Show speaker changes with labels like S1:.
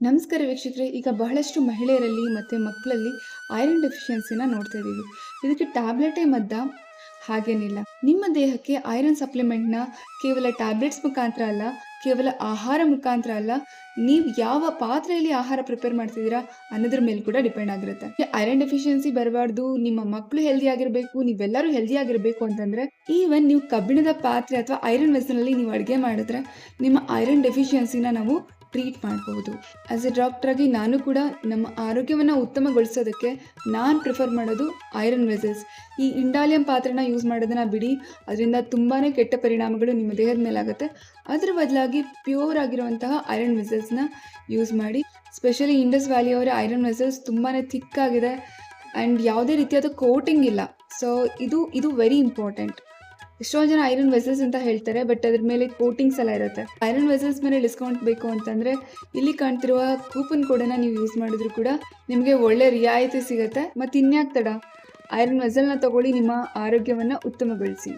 S1: ನಮಸ್ಕಾರ ವೀಕ್ಷಕರೇ. ಈಗ ಬಹಳಷ್ಟು ಮಹಿಳೆಯರಲ್ಲಿ ಮತ್ತು ಮಕ್ಕಳಲ್ಲಿ ಐರನ್ ಡೆಫಿಷಿಯನ್ಸಿನ ನೋಡ್ತಾ ಇದ್ದೀವಿ. ಇದಕ್ಕೆ ಟ್ಯಾಬ್ಲೆಟೇ ಮದ್ದ ಹಾಗೇನಿಲ್ಲ. ನಿಮ್ಮ ದೇಹಕ್ಕೆ ಐರನ್ ಸಪ್ಲಿಮೆಂಟ್ನ ಕೇವಲ ಟ್ಯಾಬ್ಲೆಟ್ಸ್ ಮುಖಾಂತರ ಅಲ್ಲ, ಕೇವಲ ಆಹಾರ ಮುಖಾಂತರ ಅಲ್ಲ, ನೀವು ಯಾವ ಪಾತ್ರೆಯಲ್ಲಿ ಆಹಾರ ಪ್ರಿಪೇರ್ ಮಾಡ್ತಿದ್ದೀರಾ ಅನ್ನೋದ್ರ ಮೇಲೆ ಕೂಡ ಡಿಪೆಂಡ್ ಆಗಿರುತ್ತೆ. ಐರನ್ ಡೆಫಿಷಿಯನ್ಸಿ ಬರಬಾರ್ದು, ನಿಮ್ಮ ಮಕ್ಕಳು ಹೆಲ್ದಿ ಆಗಿರಬೇಕು, ನೀವೆಲ್ಲರೂ ಹೆಲ್ದಿ ಆಗಿರಬೇಕು ಅಂತಂದರೆ ಈವನ್ ನೀವು ಕಬ್ಬಿಣದ ಪಾತ್ರೆ ಅಥವಾ ಐರನ್ ವೆಸಲ್ನಲ್ಲಿ ನೀವು ಅಡುಗೆ ಮಾಡಿದ್ರೆ ನಿಮ್ಮ ಐರನ್ ಡೆಫಿಷಿಯನ್ಸಿನ ನಾವು ಟ್ರೀಟ್ ಮಾಡಬಹುದು. ಆಸ್ ಎ ಡಾಕ್ಟ್ರಾಗಿ ನಾನು ಕೂಡ ನಮ್ಮ ಆರೋಗ್ಯವನ್ನು ಉತ್ತಮಗೊಳಿಸೋದಕ್ಕೆ ನಾನು ಪ್ರಿಫರ್ ಮಾಡೋದು ಐರನ್ ವೆಸಲ್ಸ್. ಈ ಇಂಡಾಲಿಯಂ ಪಾತ್ರೆನ ಯೂಸ್ ಮಾಡೋದನ್ನ ಬಿಡಿ, ಅದರಿಂದ ತುಂಬಾ ಕೆಟ್ಟ ಪರಿಣಾಮಗಳು ನಿಮ್ಮ ದೇಹದ ಮೇಲೆ ಆಗುತ್ತೆ. ಅದರ ಬದಲಾಗಿ ಪ್ಯೂರ್ ಆಗಿರುವಂತಹ ಐರನ್ ವೆಸಲ್ಸ್ನ ಯೂಸ್ ಮಾಡಿ. ಸ್ಪೆಷಲಿ ಇಂಡಸ್ ವ್ಯಾಲಿಯವರ ಐರನ್ ವೆಸಲ್ಸ್ ತುಂಬಾ ಥಿಕ್ ಆಗಿದೆ ಆ್ಯಂಡ್ ಯಾವುದೇ ರೀತಿಯಾದ ಕೋಟಿಂಗ್ ಇಲ್ಲ. ಸೊ ಇದು ವೆರಿ ಇಂಪಾರ್ಟೆಂಟ್. ಎಷ್ಟೊಂದು ಜನ ಐರನ್ ವೆಸಲ್ಸ್ ಅಂತ ಹೇಳ್ತಾರೆ, ಬಟ್ ಅದ್ರ ಮೇಲೆ ಕೋಟಿಂಗ್ಸ್ ಎಲ್ಲ ಇರುತ್ತೆ. ಐರನ್ ವೆಸಲ್ಸ್ ಮೇಲೆ ಡಿಸ್ಕೌಂಟ್ ಬೇಕು ಅಂತಂದರೆ ಇಲ್ಲಿ ಕಾಣ್ತಿರುವ ಕೂಪನ್ ಕೋಡನ್ನು ನೀವು ಯೂಸ್ ಮಾಡಿದ್ರು ಕೂಡ ನಿಮಗೆ ಒಳ್ಳೆ ರಿಯಾಯಿತಿ ಸಿಗುತ್ತೆ. ಮತ್ತು ಇನ್ಯಾಕೆ ತಡ, ಐರನ್ ವೆಸಲ್ನ ತಗೊಳ್ಳಿ, ನಿಮ್ಮ ಆರೋಗ್ಯವನ್ನು ಉತ್ತಮಗೊಳಿಸಿ.